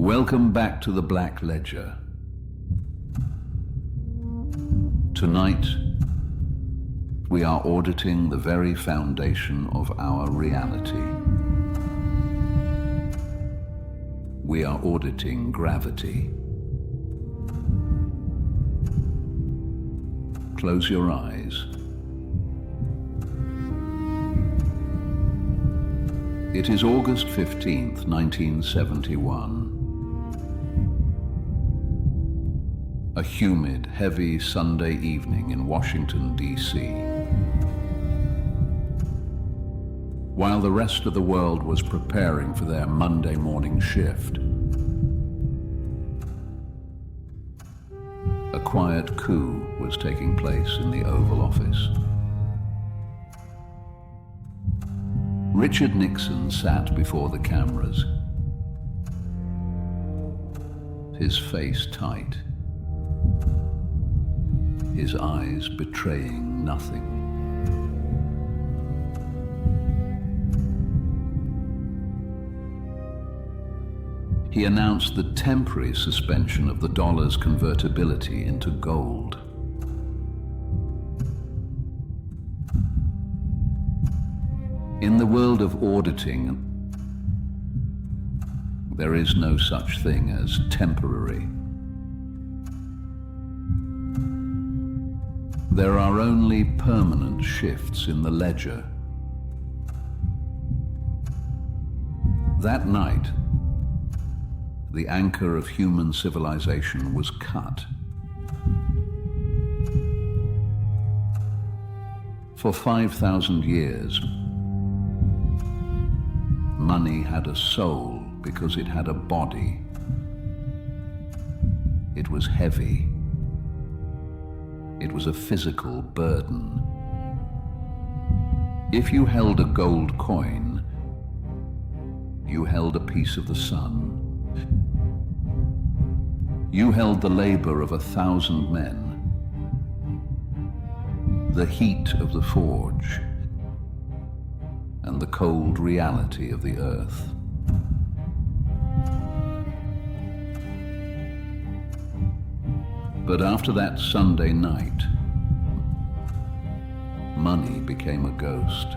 Welcome back to the Black Ledger. Tonight, we are auditing the very foundation of our reality. We are auditing gravity. Close your eyes. It is August 15th, 1971. A humid, heavy Sunday evening in Washington, D.C. While the rest of the world was preparing for their Monday morning shift, a quiet coup was taking place in the Oval Office. Richard Nixon sat before the cameras, his face tight, his eyes betraying nothing. He announced the temporary suspension of the dollar's convertibility into gold. In the world of auditing, there is no such thing as temporary. There are only permanent shifts in the ledger. That night, the anchor of human civilization was cut. For 5,000 years, money had a soul because it had a body. It was heavy. It was a physical burden. If you held a gold coin, you held a piece of the sun. You held the labor of 1,000 men, the heat of the forge, and the cold reality of the earth. But after that Sunday night, money became a ghost.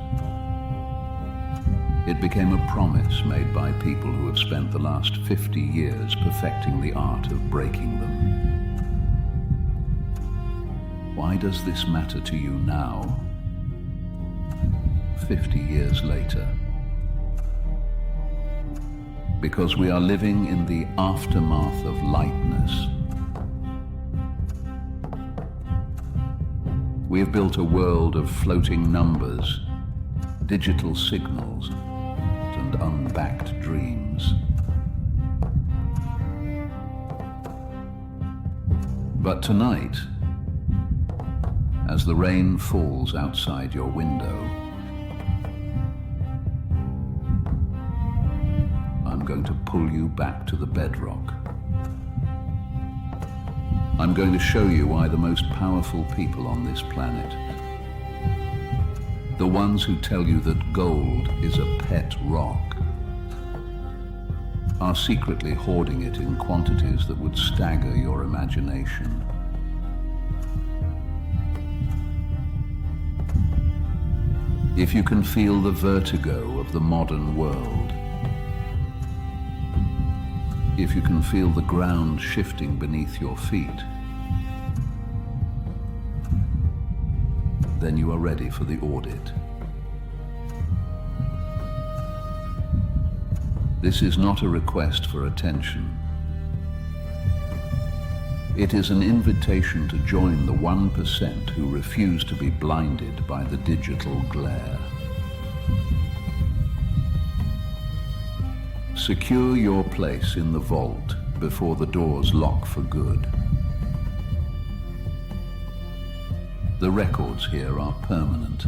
It became a promise made by people who have spent the last 50 years perfecting the art of breaking them. Why does this matter to you now, 50 years later? Because we are living in the aftermath of lightness. We have built a world of floating numbers, digital signals, and unbacked dreams. But tonight, as the rain falls outside your window, I'm going to pull you back to the bedrock. I'm going to show you why the most powerful people on this planet, the ones who tell you that gold is a pet rock, are secretly hoarding it in quantities that would stagger your imagination. If you can feel the vertigo of the modern world, if you can feel the ground shifting beneath your feet, then you are ready for the audit. This is not a request for attention. It is an invitation to join the 1% who refuse to be blinded by the digital glare. Secure your place in the vault before the doors lock for good. The records here are permanent.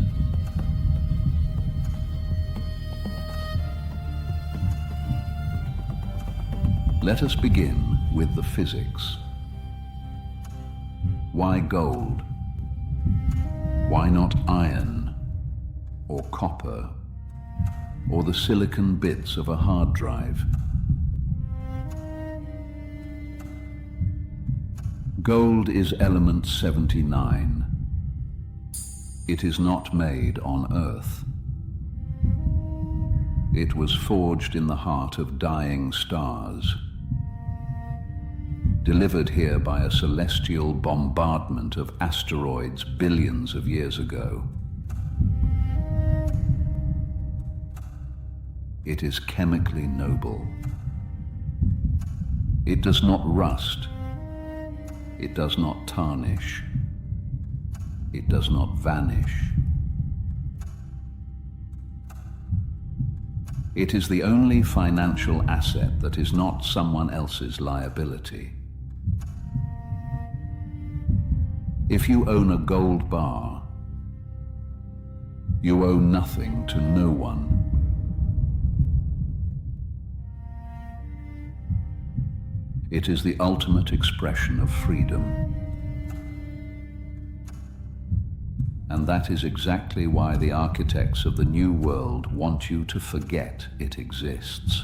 Let us begin with the physics. Why gold? Why not iron or copper or the silicon bits of a hard drive? Gold is element 79. It is not made on Earth. It was forged in the heart of dying stars, delivered here by a celestial bombardment of asteroids billions of years ago. It is chemically noble. It does not rust. It does not tarnish. It does not vanish. It is the only financial asset that is not someone else's liability. If you own a gold bar, you owe nothing to no one. It is the ultimate expression of freedom. And that is exactly why the architects of the New World want you to forget it exists.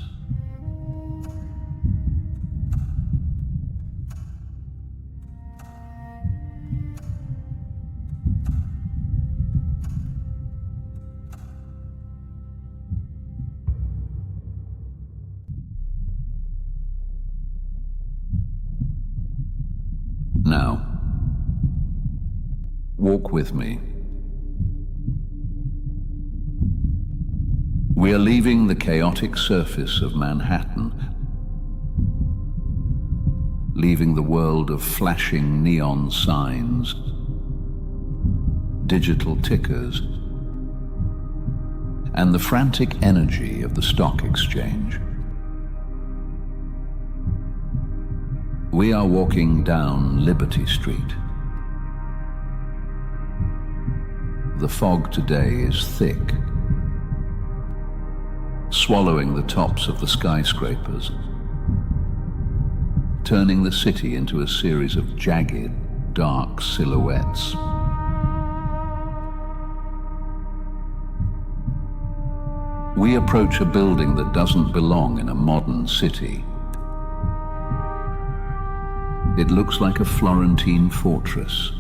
Now, walk with me. We are leaving the chaotic surface of Manhattan, leaving the world of flashing neon signs, digital tickers, and the frantic energy of the stock exchange. We are walking down Liberty Street. The fog today is thick, swallowing the tops of the skyscrapers, turning the city into a series of jagged, dark silhouettes. We approach a building that doesn't belong in a modern city. It looks like a Florentine fortress,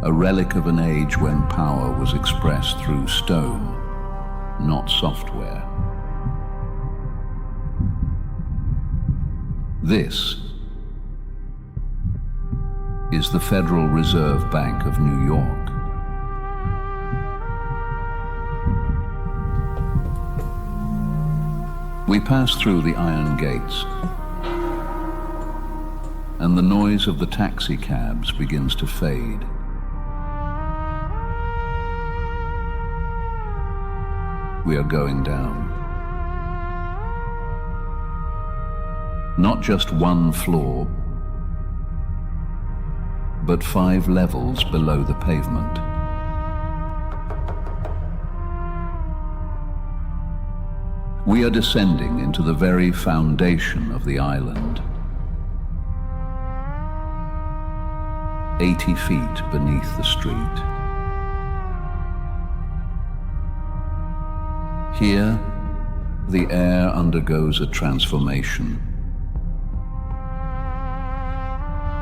a relic of an age when power was expressed through stone, not software. This is the Federal Reserve Bank of New York. We pass through the iron gates, and the noise of the taxi cabs begins to fade. We are going down. Not just one floor, but 5 levels below the pavement. We are descending into the very foundation of the island. 80 feet beneath the street. Here, the air undergoes a transformation.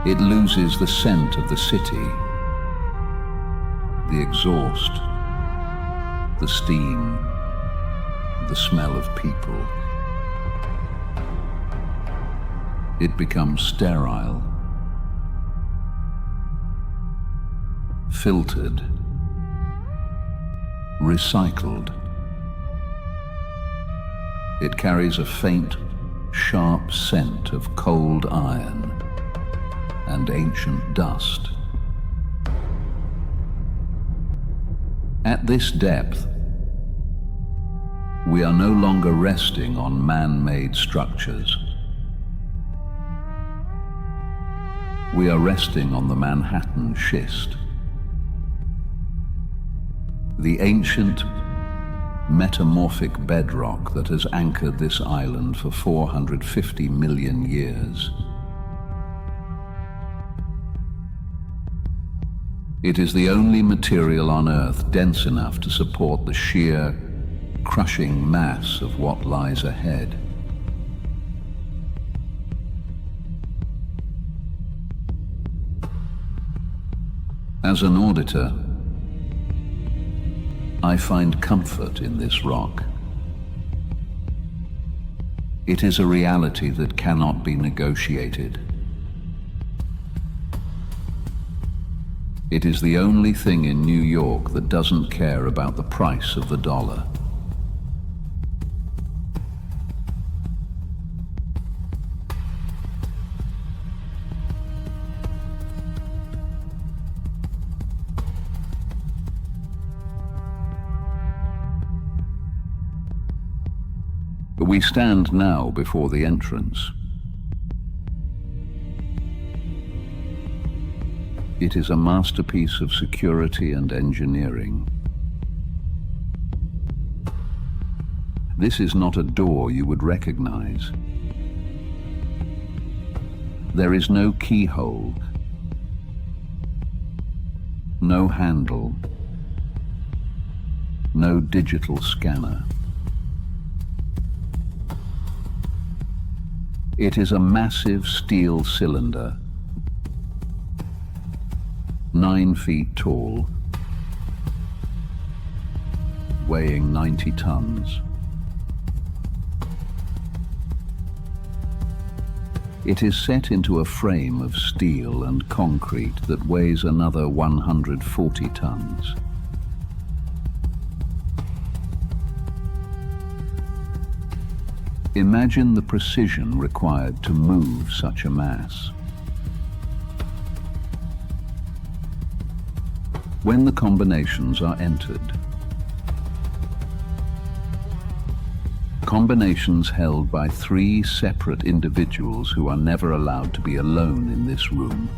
It loses the scent of the city, the exhaust, the steam, the smell of people. It becomes sterile, filtered, recycled. It carries a faint, sharp scent of cold iron and ancient dust. At this depth, we are no longer resting on man-made structures. We are resting on the Manhattan schist, the ancient metamorphic bedrock that has anchored this island for 450 million years. It is the only material on Earth dense enough to support the sheer, crushing mass of what lies ahead. As an auditor, I find comfort in this rock. It is a reality that cannot be negotiated. It is the only thing in New York that doesn't care about the price of the dollar. We stand now before the entrance. It is a masterpiece of security and engineering. This is not a door you would recognize. There is no keyhole, no handle, no digital scanner. It is a massive steel cylinder, 9 feet tall, weighing 90 tons. It is set into a frame of steel and concrete that weighs another 140 tons. Imagine the precision required to move such a mass. When the combinations are entered, combinations held by 3 separate individuals who are never allowed to be alone in this room.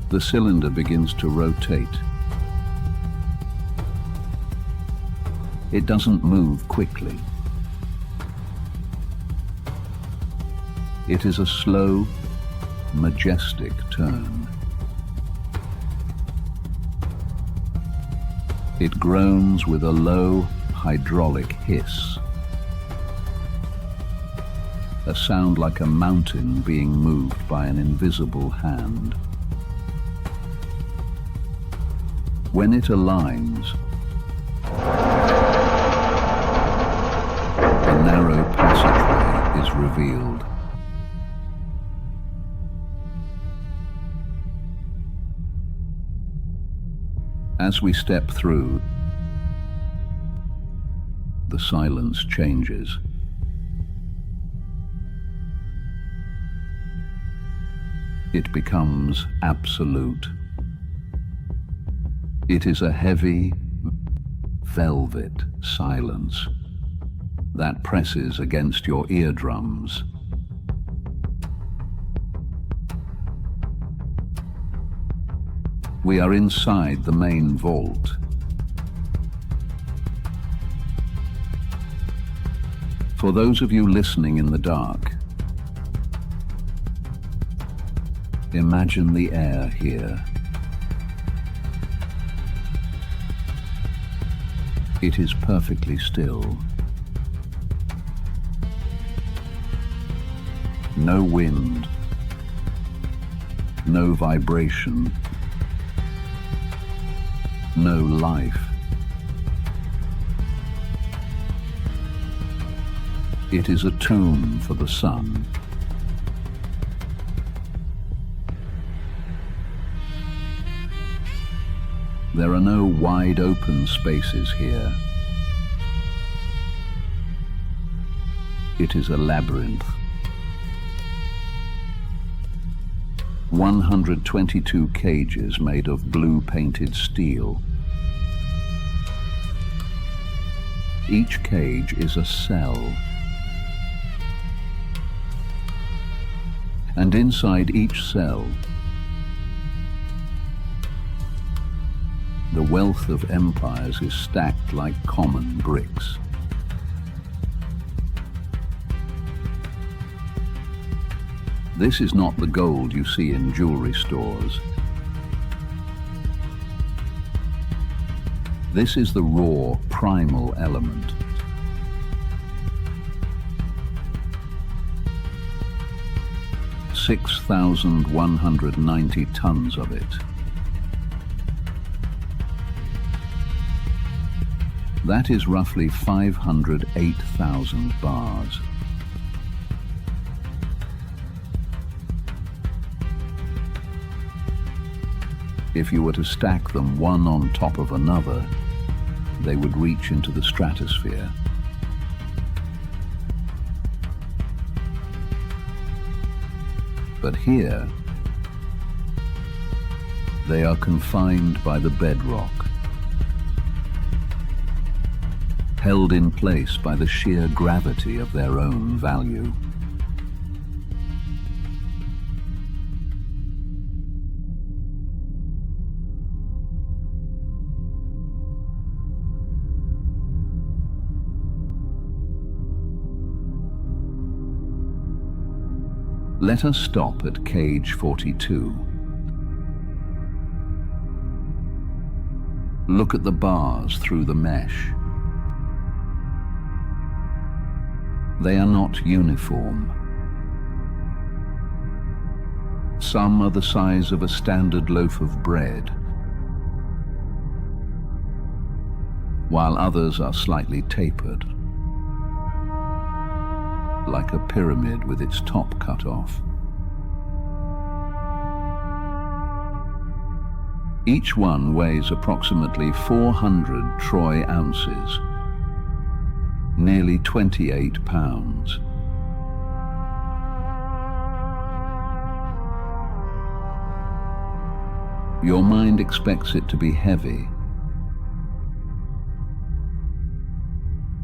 The cylinder begins to rotate. It doesn't move quickly. It is a slow, majestic turn. It groans with a low hydraulic hiss, a sound like a mountain being moved by an invisible hand. When it aligns, a narrow passageway is revealed. As we step through, the silence changes. It becomes absolute. It is a heavy, velvet silence that presses against your eardrums. We are inside the main vault. For those of you listening in the dark, imagine the air here. It is perfectly still. No wind, no vibration, no life. It is a tomb for the sun. There are no wide open spaces here. It is a labyrinth. 122 cages made of blue painted steel. Each cage is a cell. And inside each cell, the wealth of empires is stacked like common bricks. This is not the gold you see in jewelry stores. This is the raw, primal element. 6,190 tons of it. That is roughly 508,000 bars. If you were to stack them one on top of another, they would reach into the stratosphere. But here, they are confined by the bedrock, held in place by the sheer gravity of their own value. Let us stop at cage 42. Look at the bars through the mesh. They are not uniform. Some are the size of a standard loaf of bread, while others are slightly tapered, like a pyramid with its top cut off. Each one weighs approximately 400 troy ounces, nearly 28 pounds. Your mind expects it to be heavy,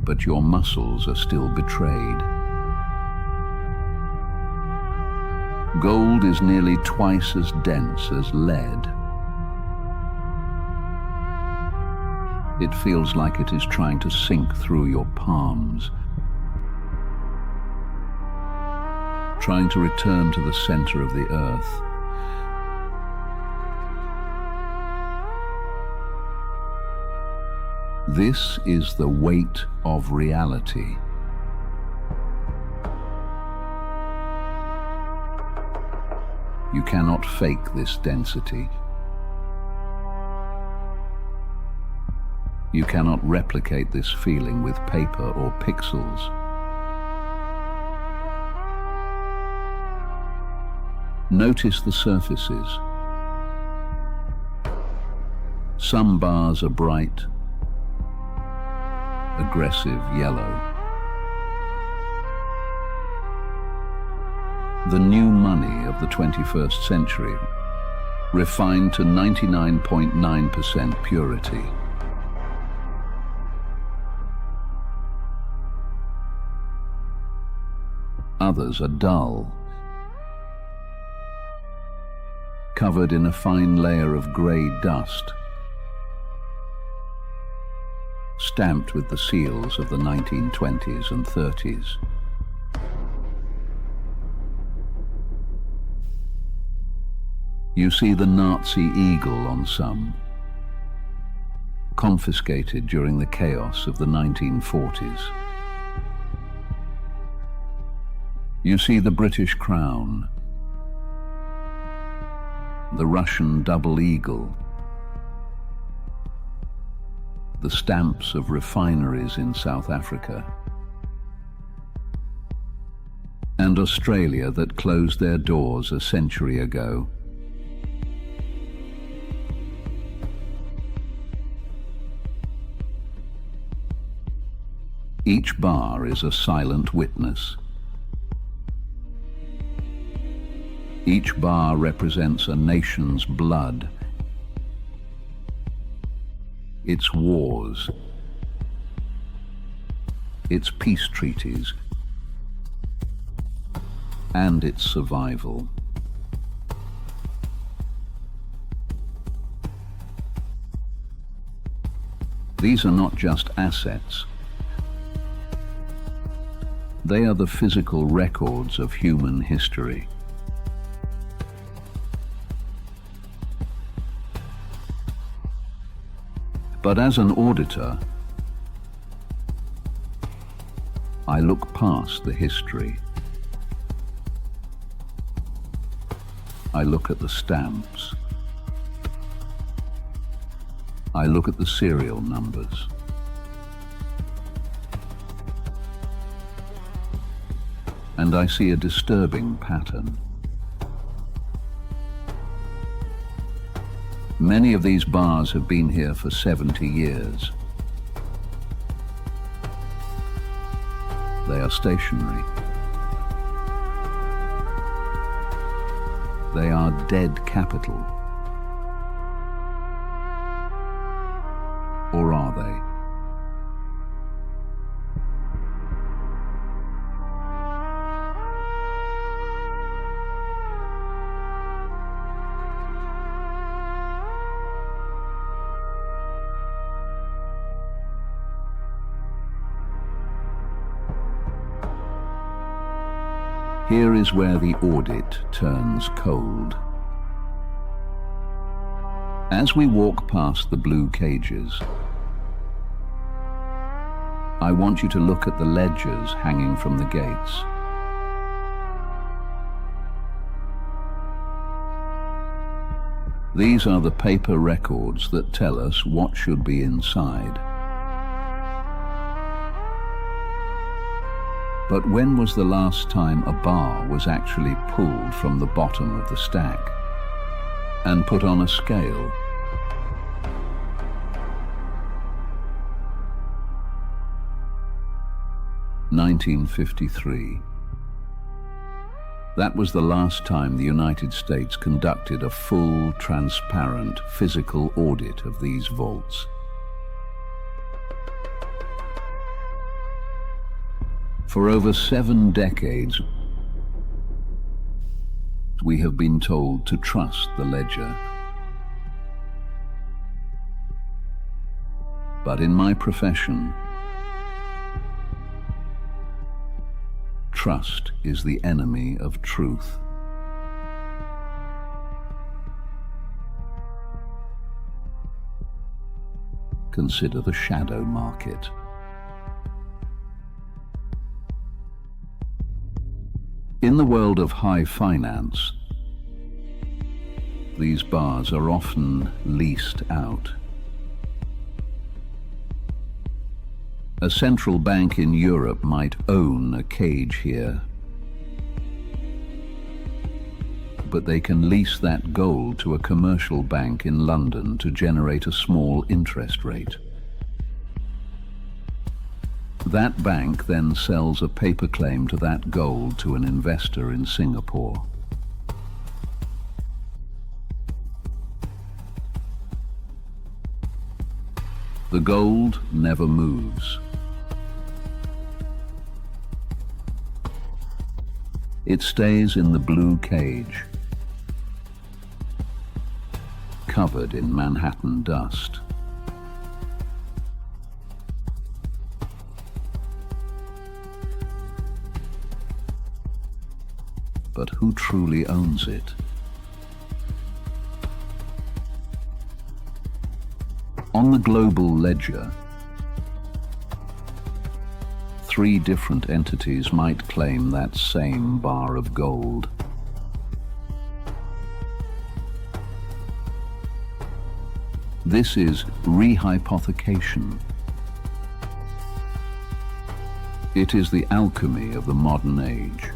but your muscles are still betrayed. Gold is nearly twice as dense as lead. It feels like it is trying to sink through your palms, trying to return to the center of the earth. This is the weight of reality. You cannot fake this density. You cannot replicate this feeling with paper or pixels. Notice the surfaces. Some bars are bright, aggressive yellow. The new money of the 21st century, refined to 99.9% purity. Others are dull, covered in a fine layer of grey dust, stamped with the seals of the 1920s and 30s. You see the Nazi eagle on some, confiscated during the chaos of the 1940s. You see the British crown, the Russian double eagle, the stamps of refineries in South Africa, and Australia that closed their doors a century ago. Each bar is a silent witness. Each bar represents a nation's blood, its wars, its peace treaties, and its survival. These are not just assets. They are the physical records of human history. But as an auditor, I look past the history. I look at the stamps. I look at the serial numbers. And I see a disturbing pattern. Many of these bars have been here for 70 years. They are stationary. They are dead capital. Or are they? Here is where the audit turns cold. As we walk past the blue cages, I want you to look at the ledgers hanging from the gates. These are the paper records that tell us what should be inside. But when was the last time a bar was actually pulled from the bottom of the stack and put on a scale? (1953). That was the last time the United States conducted a full, transparent, physical audit of these vaults. For over 7 decades, we have been told to trust the ledger. But in my profession, trust is the enemy of truth. Consider the shadow market. In the world of high finance, these bars are often leased out. A central bank in Europe might own a cage here, but they can lease that gold to a commercial bank in London to generate a small interest rate. That bank then sells a paper claim to that gold to an investor in Singapore. The gold never moves. It stays in the blue cage, covered in Manhattan dust. But who truly owns it? On the global ledger, 3 different entities might claim that same bar of gold. This is rehypothecation. It is the alchemy of the modern age.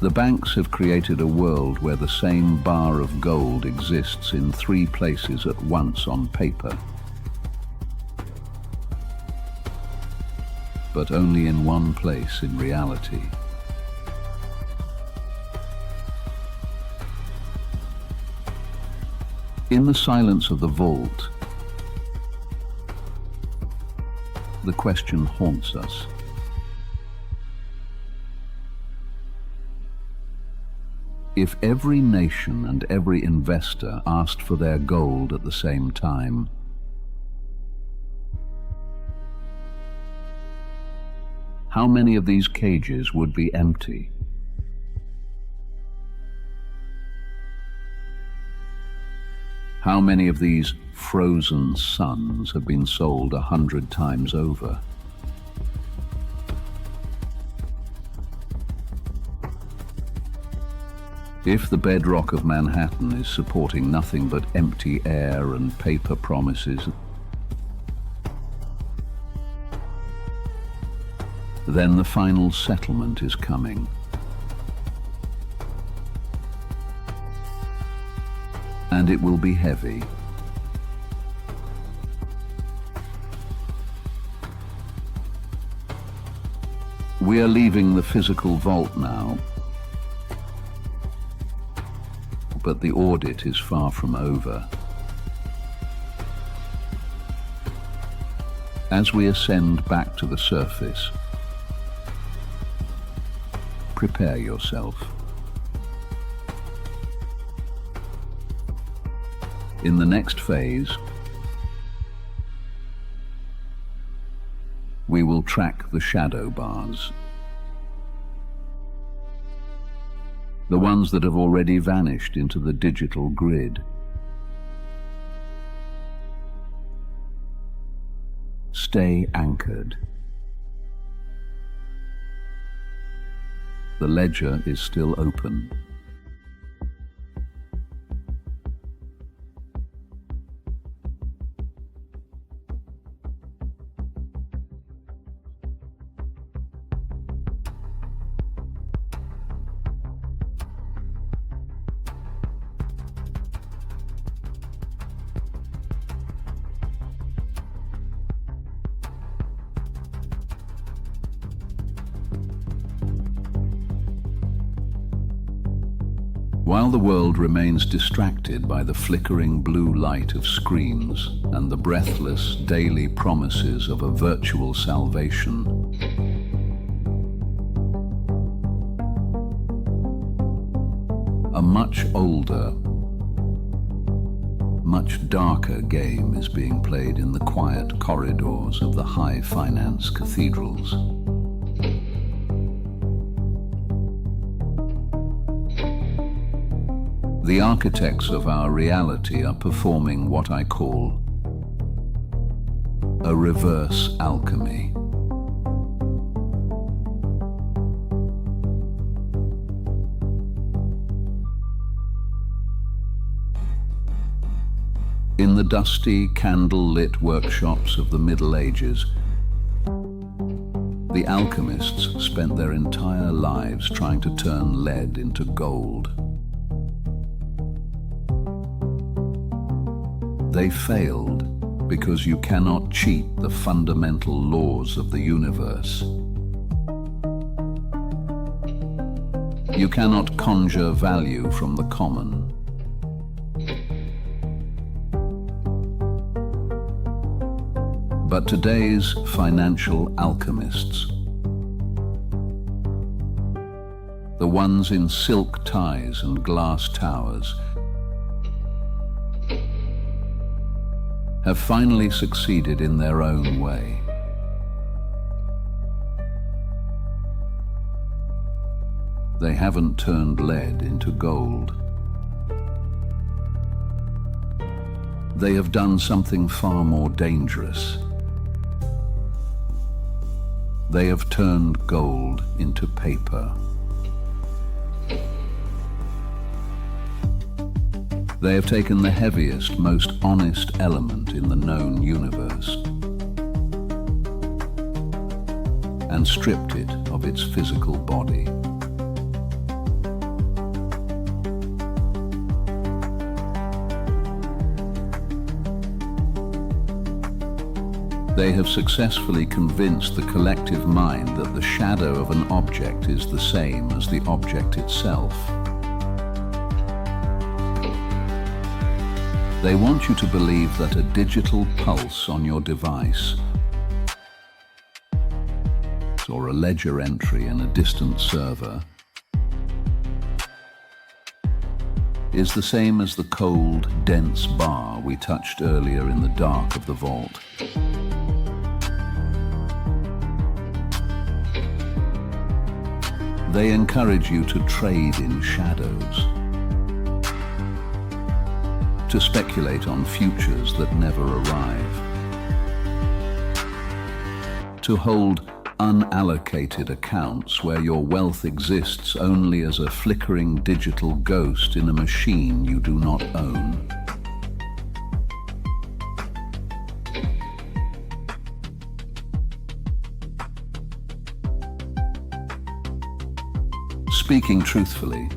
The banks have created a world where the same bar of gold exists in 3 places at once on paper, but only in one place in reality. In the silence of the vault, the question haunts us. If every nation and every investor asked for their gold at the same time, how many of these cages would be empty? How many of these frozen suns have been sold 100 times over? If the bedrock of Manhattan is supporting nothing but empty air and paper promises, then the final settlement is coming. And it will be heavy. We are leaving the physical vault now, but the audit is far from over. As we ascend back to the surface, prepare yourself. In the next phase, we will track the shadow bars, the ones that have already vanished into the digital grid. Stay anchored. The ledger is still open. While the world remains distracted by the flickering blue light of screens and the breathless daily promises of a virtual salvation, a much older, much darker game is being played in the quiet corridors of the high finance cathedrals. The architects of our reality are performing what I call a reverse alchemy. In the dusty, candle-lit workshops of the Middle Ages, the alchemists spent their entire lives trying to turn lead into gold. They failed because you cannot cheat the fundamental laws of the universe. You cannot conjure value from the common. But today's financial alchemists, the ones in silk ties and glass towers, have finally succeeded in their own way. They haven't turned lead into gold. They have done something far more dangerous. They have turned gold into paper. They have taken the heaviest, most honest element in the known universe and stripped it of its physical body. They have successfully convinced the collective mind that the shadow of an object is the same as the object itself. They want you to believe that a digital pulse on your device or a ledger entry in a distant server is the same as the cold, dense bar we touched earlier in the dark of the vault. They encourage you to trade in shadows, to speculate on futures that never arrive, to hold unallocated accounts where your wealth exists only as a flickering digital ghost in a machine you do not own. Speaking truthfully,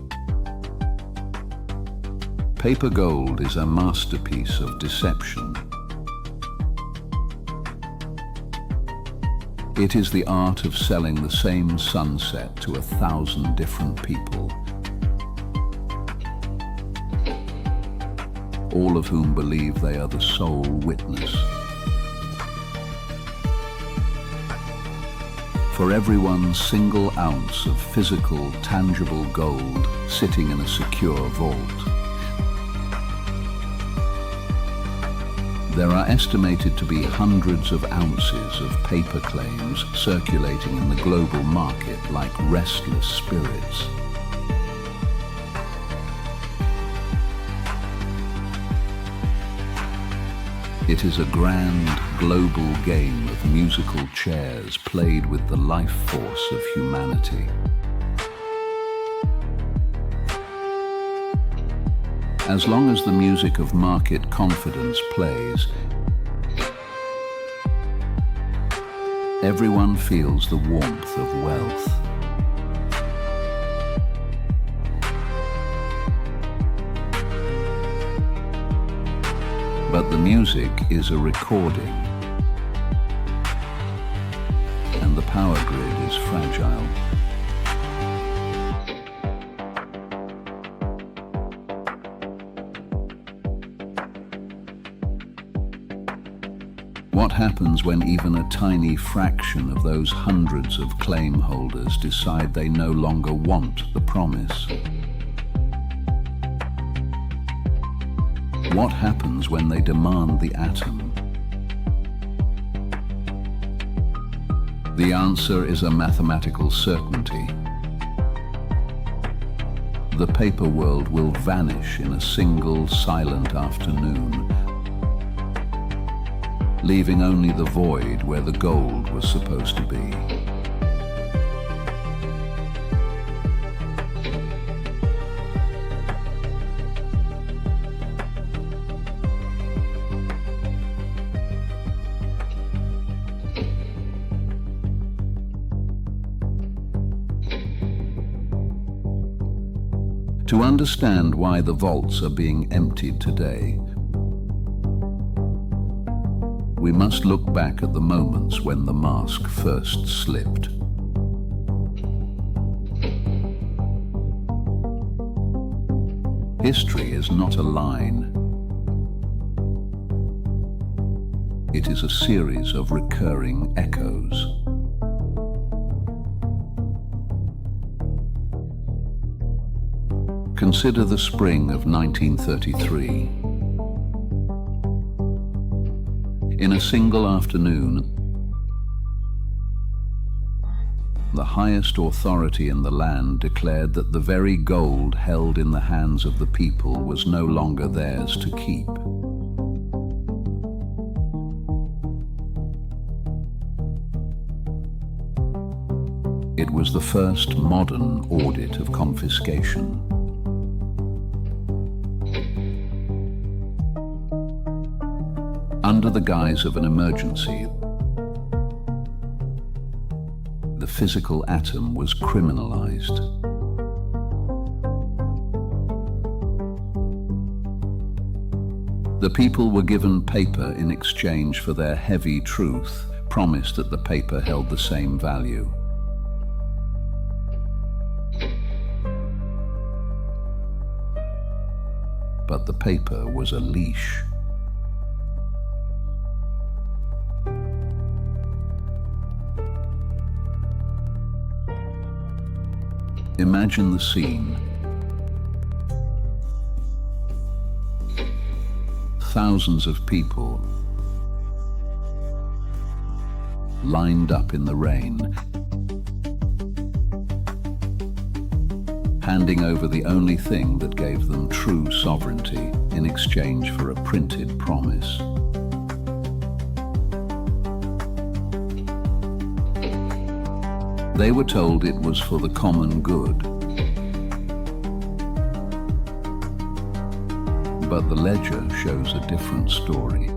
paper gold is a masterpiece of deception. It is the art of selling the same sunset to 1,000 different people, all of whom believe they are the sole witness. For every one single ounce of physical, tangible gold sitting in a secure vault, there are estimated to be hundreds of ounces of paper claims circulating in the global market like restless spirits. It is a grand global game of musical chairs played with the life force of humanity. As long as the music of market confidence plays, everyone feels the warmth of wealth. But the music is a recording, and the power grid is fragile. What happens when even a tiny fraction of those hundreds of claim holders decide they no longer want the promise? What happens when they demand the atom? The answer is a mathematical certainty. The paper world will vanish in a single silent afternoon, leaving only the void where the gold was supposed to be. To understand why the vaults are being emptied today, we must look back at the moments when the mask first slipped. History is not a line. It is a series of recurring echoes. Consider the spring of 1933. In a single afternoon, the highest authority in the land declared that the very gold held in the hands of the people was no longer theirs to keep. It was the first modern audit of confiscation. Under the guise of an emergency, the physical atom was criminalized. The people were given paper in exchange for their heavy truth, promised that the paper held the same value. But the paper was a leash. Imagine the scene. Thousands of people lined up in the rain, handing over the only thing that gave them true sovereignty in exchange for a printed promise. They were told it was for the common good. But the ledger shows a different story.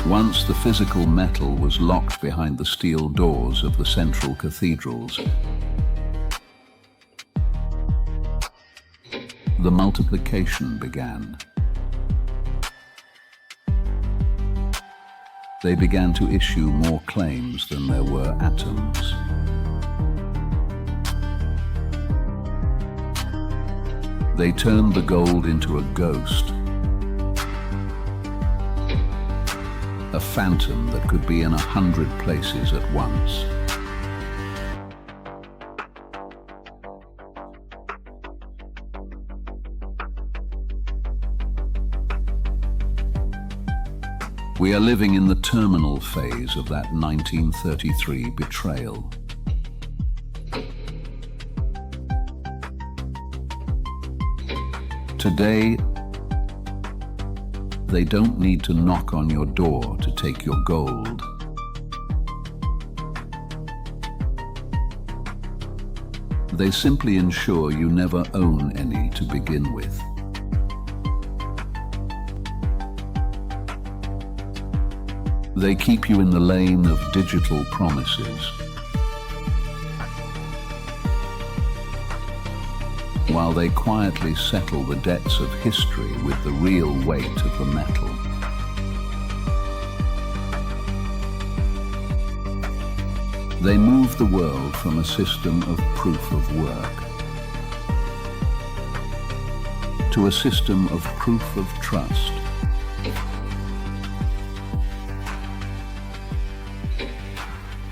Once the physical metal was locked behind the steel doors of the central cathedrals, the multiplication began. They began to issue more claims than there were atoms. They turned the gold into a ghost, a phantom that could be in 100 places at once. We are living in the terminal phase of that 1933 betrayal. Today, they don't need to knock on your door to take your gold. They simply ensure you never own any to begin with. They keep you in the lane of digital promises, while they quietly settle the debts of history with the real weight of the metal. They move the world from a system of proof of work to a system of proof of trust.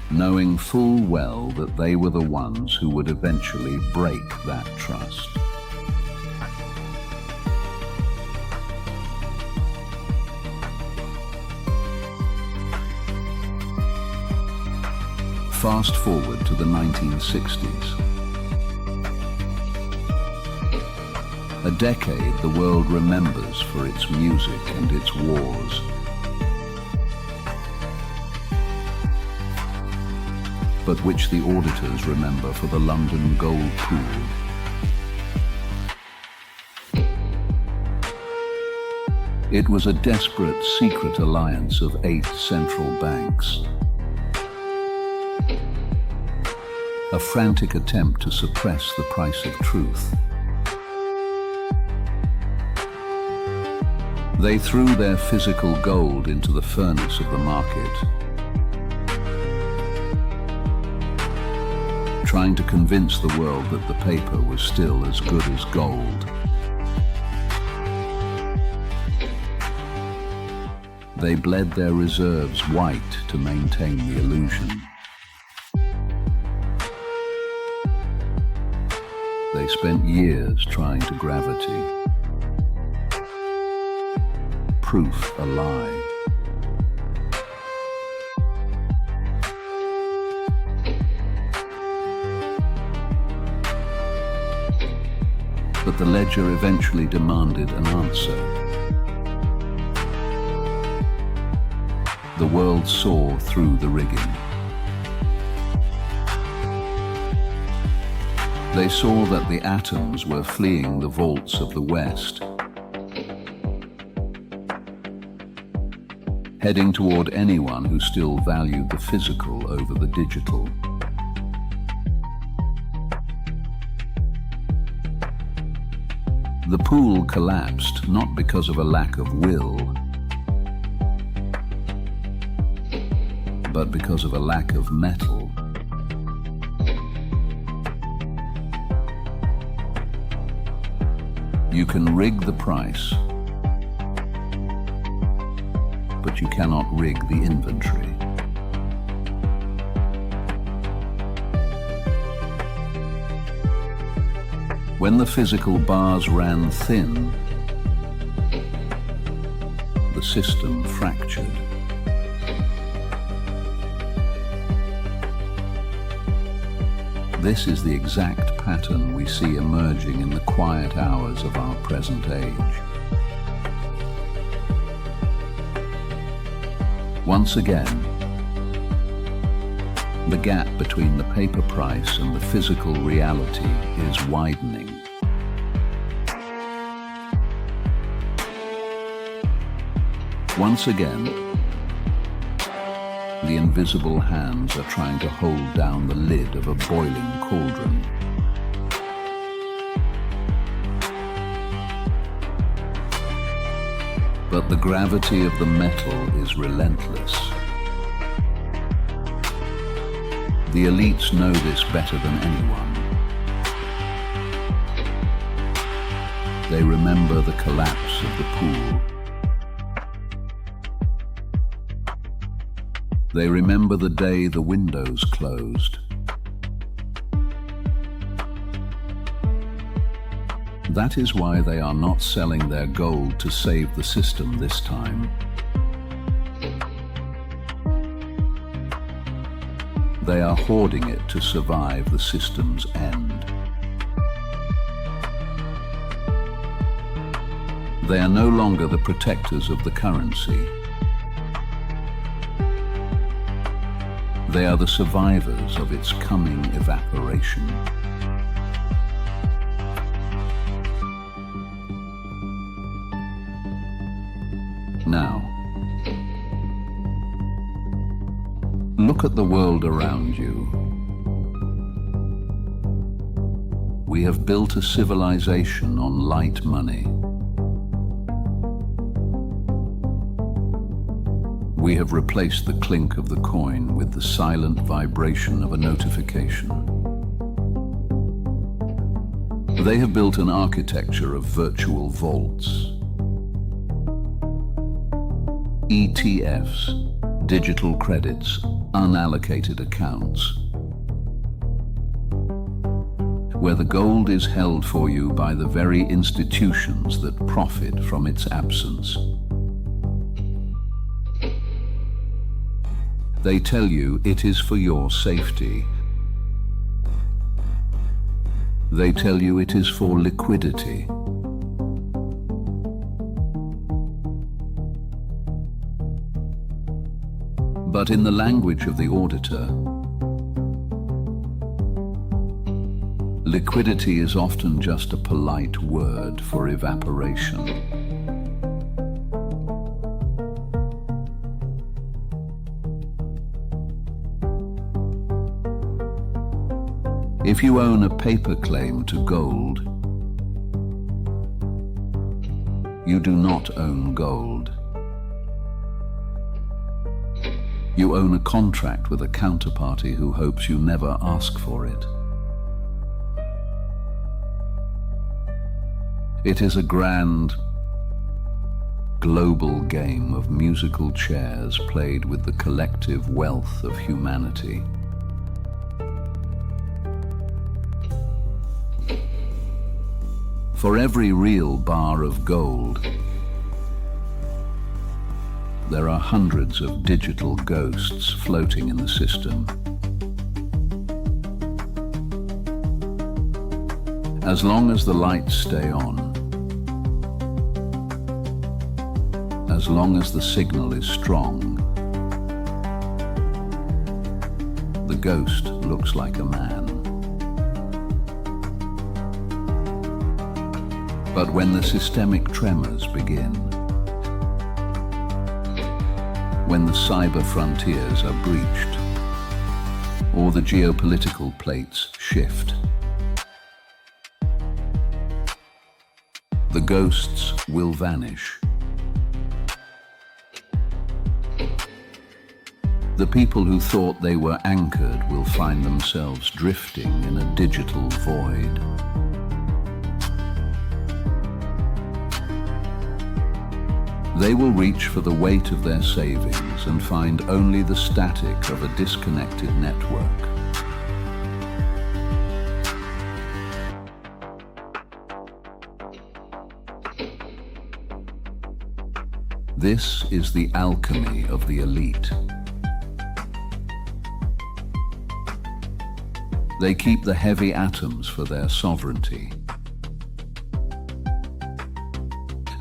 Knowing full well that they were the ones who would eventually break that trust. Fast forward to the 1960s. A decade the world remembers for its music and its wars. But which the auditors remember for the London gold pool. It was a desperate secret alliance of 8 central banks. A frantic attempt to suppress the price of truth. They threw their physical gold into the furnace of the market, trying to convince the world that the paper was still as good as gold. They bled their reserves white to maintain the illusion. They spent years trying to gravity. Proof a lie. But the ledger eventually demanded an answer. The world saw through the rigging. They saw that the atoms were fleeing the vaults of the West, heading toward anyone who still valued the physical over the digital. The pool collapsed not because of a lack of will, but because of a lack of metal. You can rig the price, but you cannot rig the inventory. When the physical bars ran thin, the system fractured. This is the exact pattern we see emerging in the quiet hours of our present age. Once again, the gap between the paper price and the physical reality is widening. Once again, the invisible hands are trying to hold down the lid of a boiling cauldron. But the gravity of the metal is relentless. The elites know this better than anyone. They remember the collapse of the pool. They remember the day the windows closed. That is why they are not selling their gold to save the system this time. They are hoarding it to survive the system's end. They are no longer the protectors of the currency. They are the survivors of its coming evaporation. Now, look at the world around you. We have built a civilization on light money. We have replaced the clink of the coin with the silent vibration of a notification. They have built an architecture of virtual vaults. ETFs, digital credits, unallocated accounts, where the gold is held for you by the very institutions that profit from its absence. They tell you it is for your safety. They tell you it is for liquidity. But in the language of the auditor, liquidity is often just a polite word for evaporation. If you own a paper claim to gold, you do not own gold. You own a contract with a counterparty who hopes you never ask for it. It is a grand, global game of musical chairs played with the collective wealth of humanity. For every real bar of gold, there are hundreds of digital ghosts floating in the system. As long as the lights stay on, as long as the signal is strong, the ghost looks like a man. But when the systemic tremors begin, when the cyber frontiers are breached, or the geopolitical plates shift, the ghosts will vanish. The people who thought they were anchored will find themselves drifting in a digital void. They will reach for the weight of their savings and find only the static of a disconnected network. This is the alchemy of the elite. They keep the heavy atoms for their sovereignty,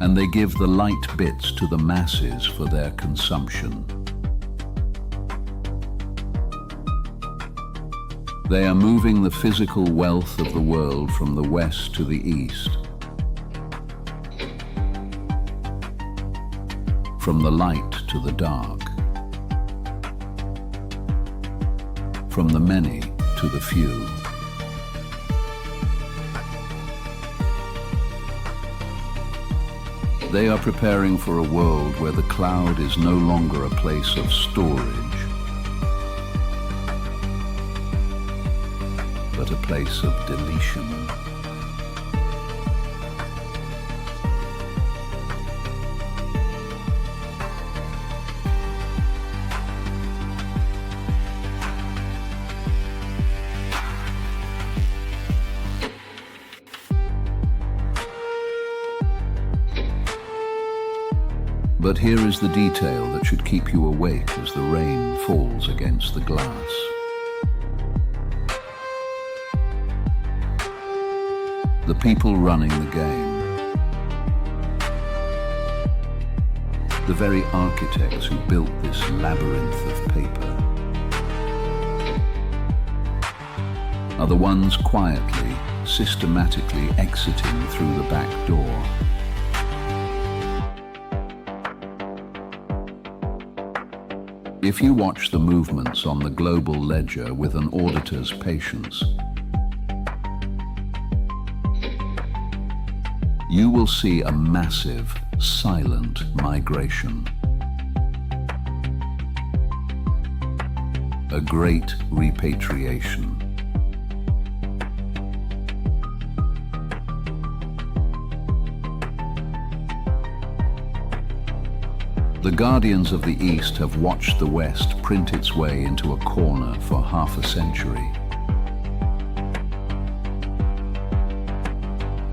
and they give the light bits to the masses for their consumption. They are moving the physical wealth of the world from the west to the east, from the light to the dark, from the many to the few. They are preparing for a world where the cloud is no longer a place of storage, but a place of deletion. But here is the detail that should keep you awake as the rain falls against the glass. The people running the game, the very architects who built this labyrinth of paper, are the ones quietly, systematically exiting through the back door. If you watch the movements on the global ledger with an auditor's patience, you will see a massive, silent migration. A great repatriation. The guardians of the East have watched the West print its way into a corner for half a century.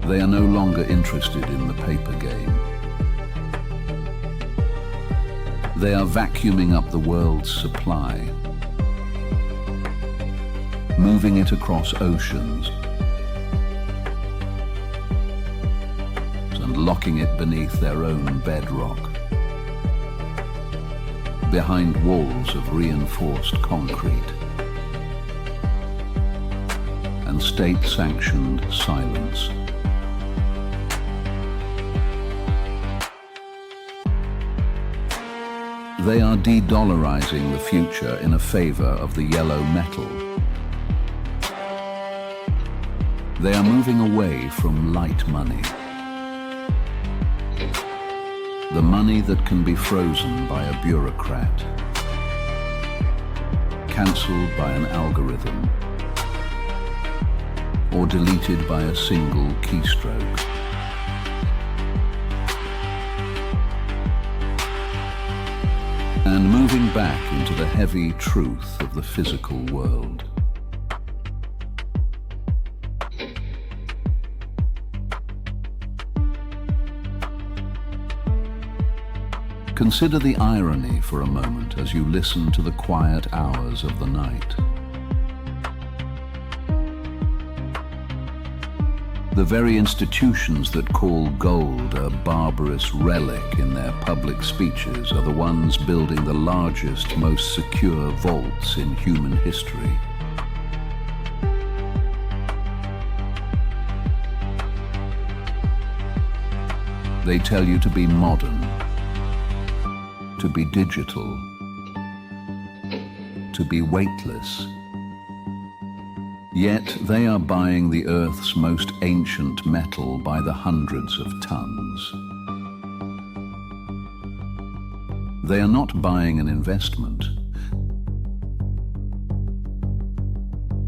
They are no longer interested in the paper game. They are vacuuming up the world's supply, moving it across oceans, and locking it beneath their own bedrock, behind walls of reinforced concrete and state-sanctioned silence. They are de-dollarizing the future in a favor of the yellow metal. They are moving away from light money, the money that can be frozen by a bureaucrat, cancelled by an algorithm, or deleted by a single keystroke. And moving back into the heavy truth of the physical world. Consider the irony for a moment as you listen to the quiet hours of the night. The very institutions that call gold a barbarous relic in their public speeches are the ones building the largest, most secure vaults in human history. They tell you to be modern, to be digital, to be weightless. Yet they are buying the Earth's most ancient metal by the hundreds of tons. They are not buying an investment.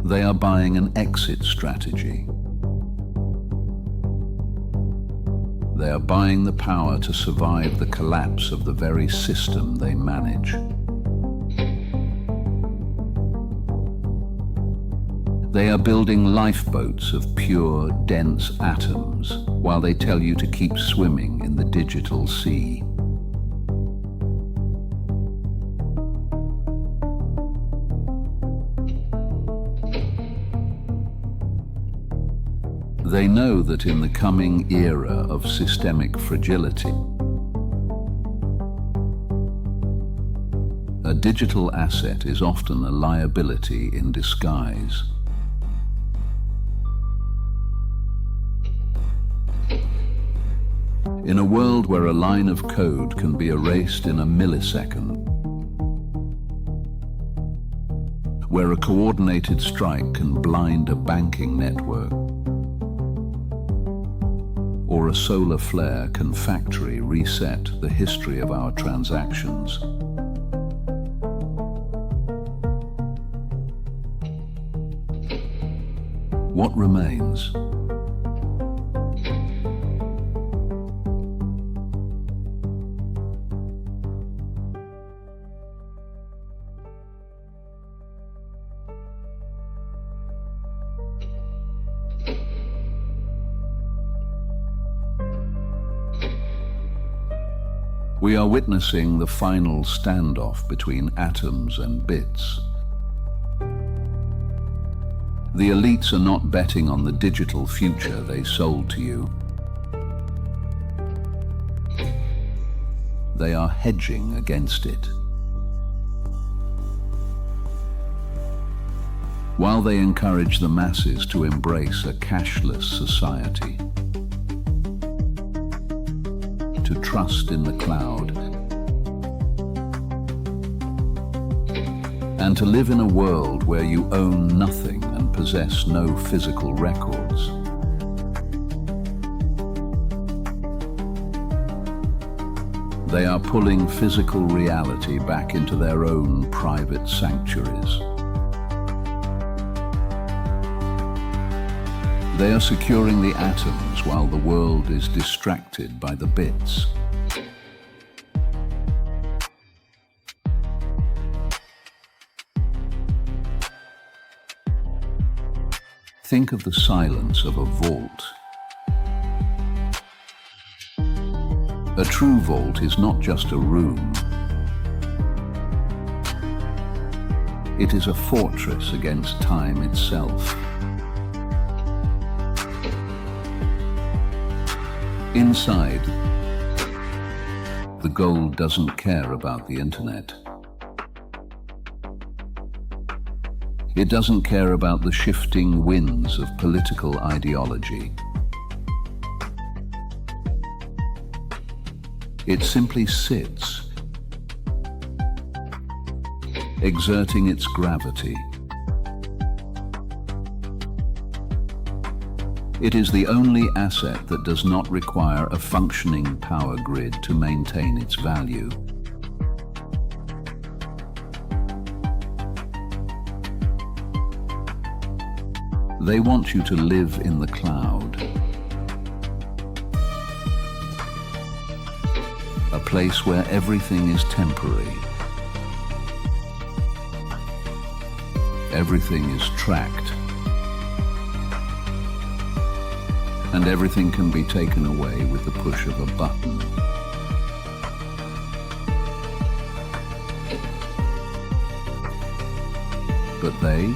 They are buying an exit strategy. They are buying the power to survive the collapse of the very system they manage. They are building lifeboats of pure, dense atoms while they tell you to keep swimming in the digital sea. They know that in the coming era of systemic fragility, a digital asset is often a liability in disguise. In a world where a line of code can be erased in a millisecond, where a coordinated strike can blind a banking network, or a solar flare can factory reset the history of our transactions. What remains? We are witnessing the final standoff between atoms and bits. The elites are not betting on the digital future they sold to you. They are hedging against it. While they encourage the masses to embrace a cashless society, to trust in the cloud, and to live in a world where you own nothing and possess no physical records. They are pulling physical reality back into their own private sanctuaries. They are securing the atoms while the world is distracted by the bits. Think of the silence of a vault. A true vault is not just a room. It is a fortress against time itself. Inside, the gold doesn't care about the internet. It doesn't care about the shifting winds of political ideology. It simply sits, exerting its gravity. It is the only asset that does not require a functioning power grid to maintain its value. They want you to live in the cloud, a place where everything is temporary. Everything is tracked, and everything can be taken away with the push of a button. But they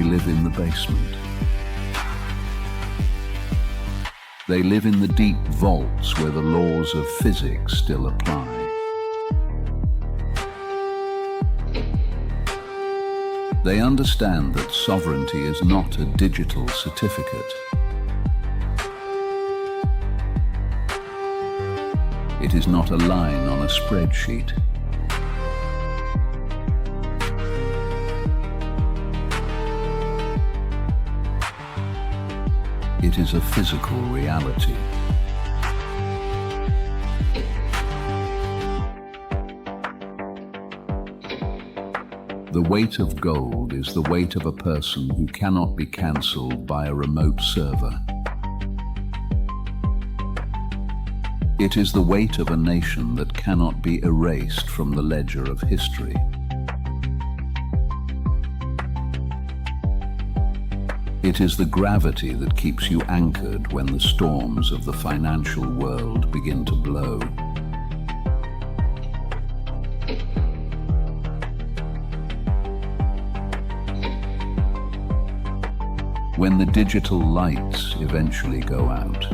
live in the basement. They live in the deep vaults where the laws of physics still apply. They understand that sovereignty is not a digital certificate. It is not a line on a spreadsheet. It is a physical reality. The weight of gold is the weight of a person who cannot be cancelled by a remote server. It is the weight of a nation that cannot be erased from the ledger of history. It is the gravity that keeps you anchored when the storms of the financial world begin to blow. When the digital lights eventually go out,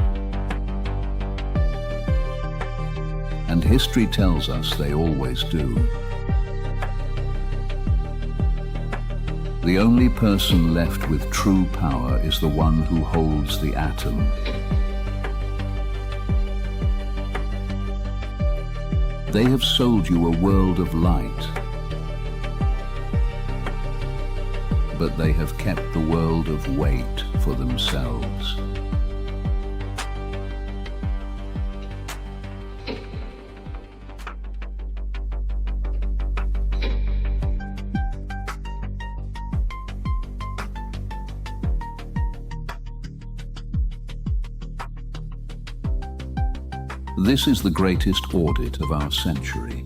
And history tells us they always do. The only person left with true power is the one who holds the atom. They have sold you a world of light, but they have kept the world of weight for themselves. This is the greatest audit of our century.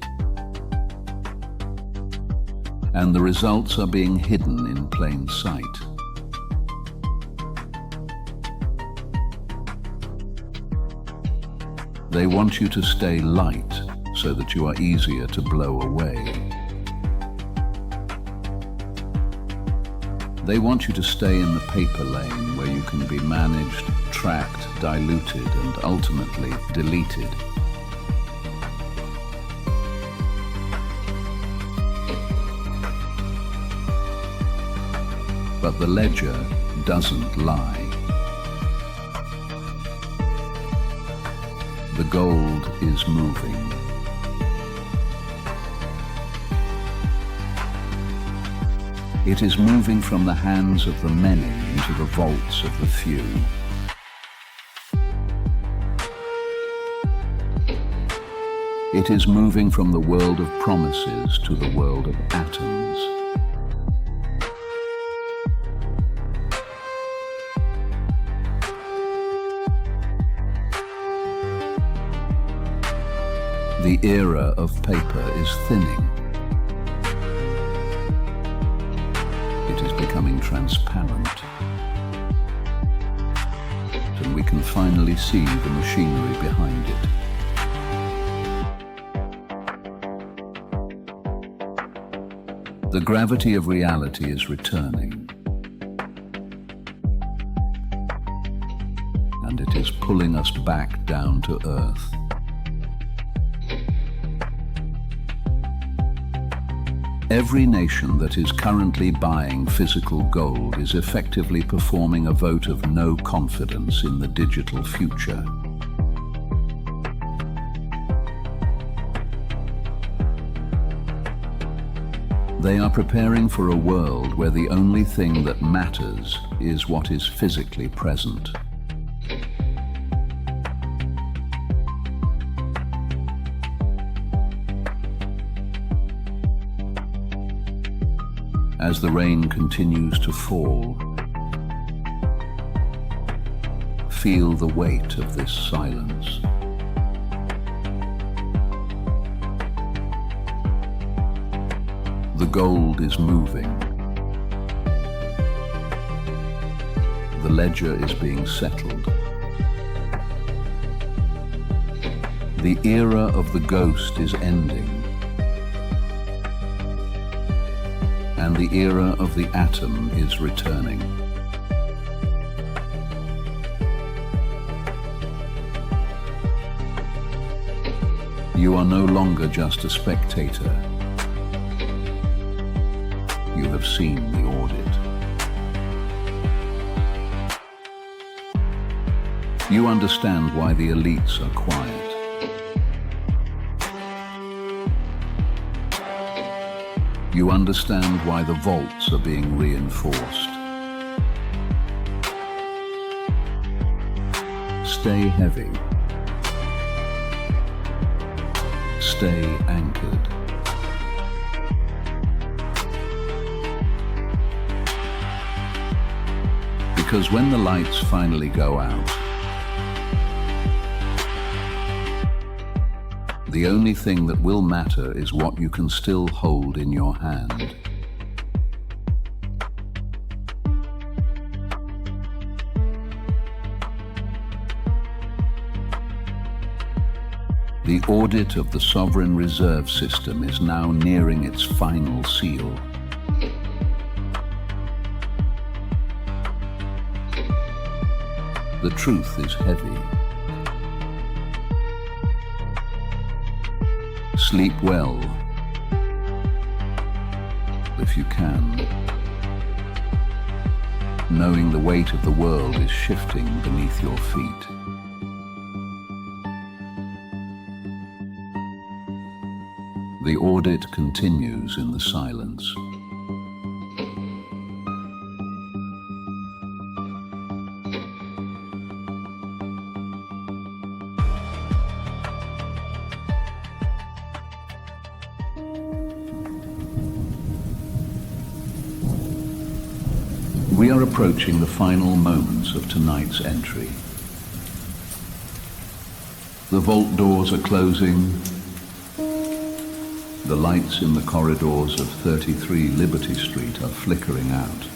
And the results are being hidden in plain sight. They want you to stay light so that you are easier to blow away. They want you to stay in the paper lane where you can be managed, tracked, diluted, and ultimately deleted. But the ledger doesn't lie. The gold is moving. It is moving from the hands of the many into the vaults of the few. It is moving from the world of promises to the world of atoms. The era of paper is thinning. It is becoming transparent. And we can finally see the machinery behind it. The gravity of reality is returning. And it is pulling us back down to earth. Every nation that is currently buying physical gold is effectively performing a vote of no confidence in the digital future. They are preparing for a world where the only thing that matters is what is physically present. As the rain continues to fall, feel the weight of this silence. The gold is moving. The ledger is being settled. The era of the ghost is ending. And the era of the atom is returning. You are no longer just a spectator. You have seen the audit. You understand why the elites are quiet. You understand why the vaults are being reinforced. Stay heavy. Stay anchored. Because when the lights finally go out, the only thing that will matter is what you can still hold in your hand. The audit of the sovereign reserve system is now nearing its final seal. The truth is heavy. Sleep well, if you can, knowing the weight of the world is shifting beneath your feet. The audit continues in the silence. We are approaching the final moments of tonight's entry. The vault doors are closing. The lights in the corridors of 33 Liberty Street are flickering out.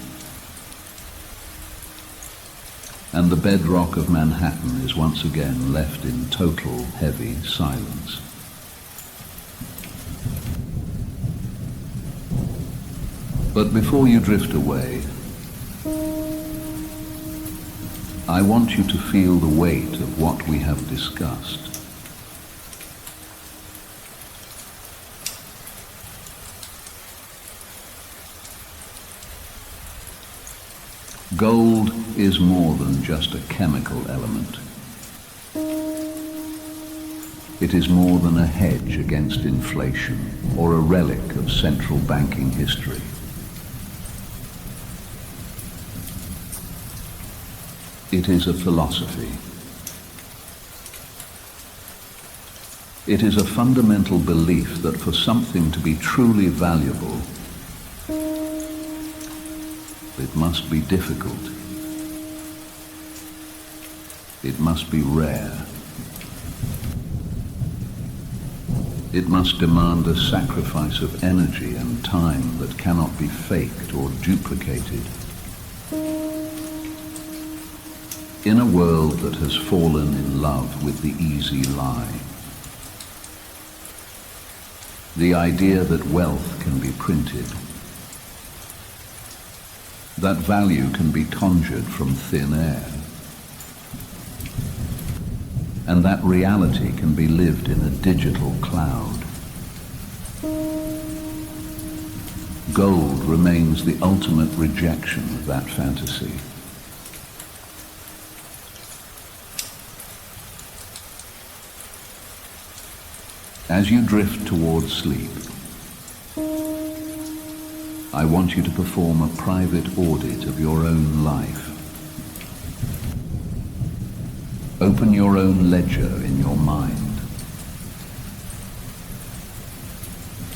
And the bedrock of Manhattan is once again left in total heavy silence. But before you drift away, I want you to feel the weight of what we have discussed. Gold is more than just a chemical element. It is more than a hedge against inflation or a relic of central banking history. It is a philosophy. It is a fundamental belief that for something to be truly valuable, it must be difficult. It must be rare. It must demand a sacrifice of energy and time that cannot be faked or duplicated. In a world that has fallen in love with the easy lie, the idea that wealth can be printed, that value can be conjured from thin air, and that reality can be lived in a digital cloud. Gold remains the ultimate rejection of that fantasy. As you drift towards sleep, I want you to perform a private audit of your own life. Open your own ledger in your mind.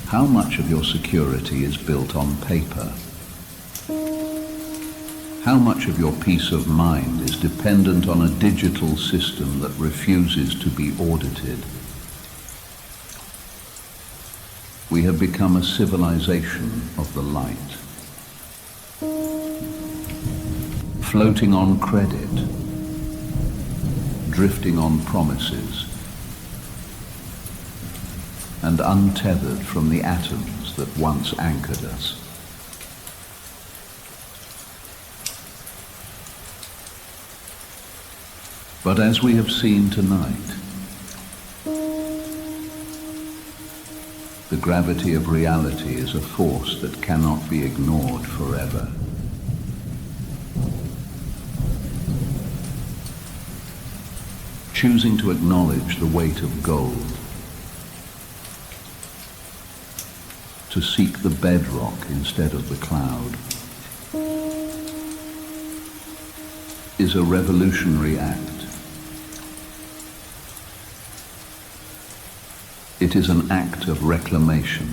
How much of your security is built on paper? How much of your peace of mind is dependent on a digital system that refuses to be audited? We have become a civilization of the light, floating on credit, drifting on promises, and untethered from the atoms that once anchored us. But as we have seen tonight, the gravity of reality is a force that cannot be ignored forever. Choosing to acknowledge the weight of gold, to seek the bedrock instead of the cloud, is a revolutionary act. It is an act of reclamation.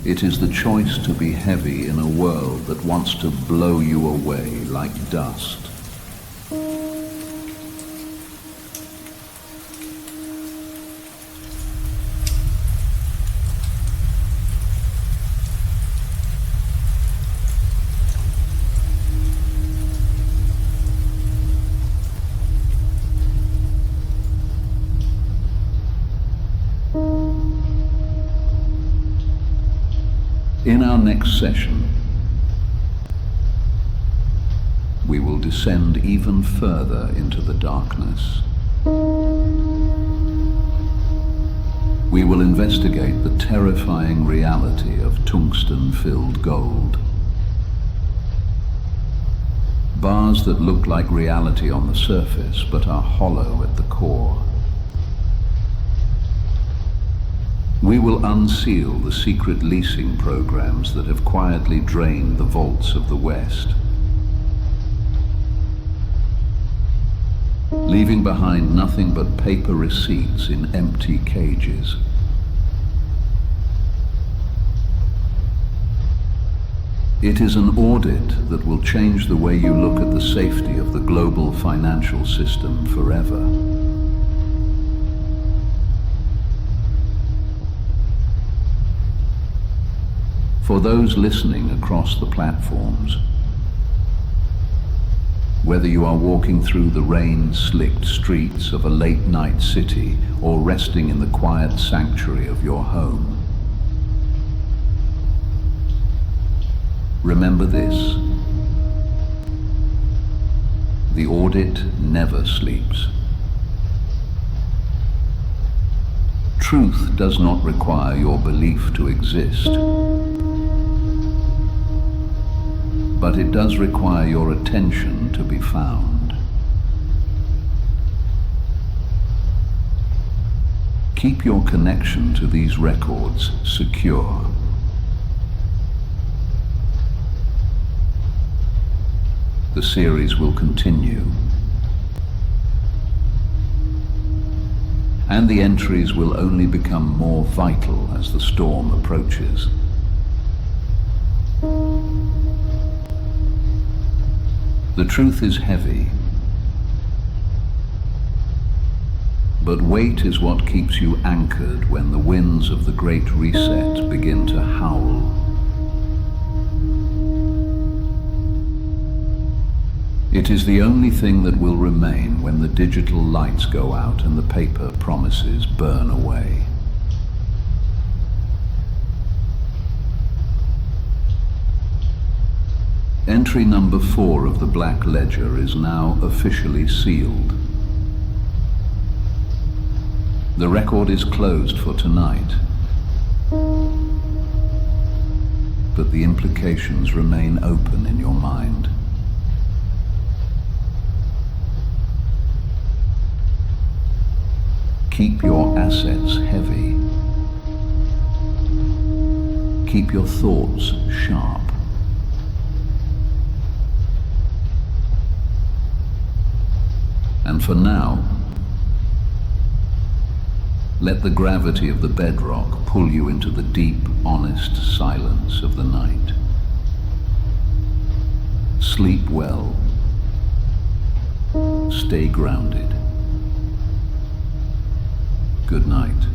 It is the choice to be heavy in a world that wants to blow you away like dust. In our next session, we will descend even further into the darkness. We will investigate the terrifying reality of tungsten-filled gold. Bars that look like reality on the surface but are hollow at the core. We will unseal the secret leasing programs that have quietly drained the vaults of the West, leaving behind nothing but paper receipts in empty cages. It is an audit that will change the way you look at the safety of the global financial system forever. For those listening across the platforms, whether you are walking through the rain-slicked streets of a late-night city or resting in the quiet sanctuary of your home, remember this: the audit never sleeps. Truth does not require your belief to exist, but it does require your attention to be found. Keep your connection to these records secure. The series will continue, and the entries will only become more vital as the storm approaches. The truth is heavy, but weight is what keeps you anchored when the winds of the Great Reset begin to howl. It is the only thing that will remain when the digital lights go out and the paper promises burn away. Entry number 4 of the Black Ledger is now officially sealed. The record is closed for tonight, but the implications remain open in your mind. Keep your assets heavy. Keep your thoughts sharp. And for now, let the gravity of the bedrock pull you into the deep, honest silence of the night. Sleep well. Stay grounded. Good night.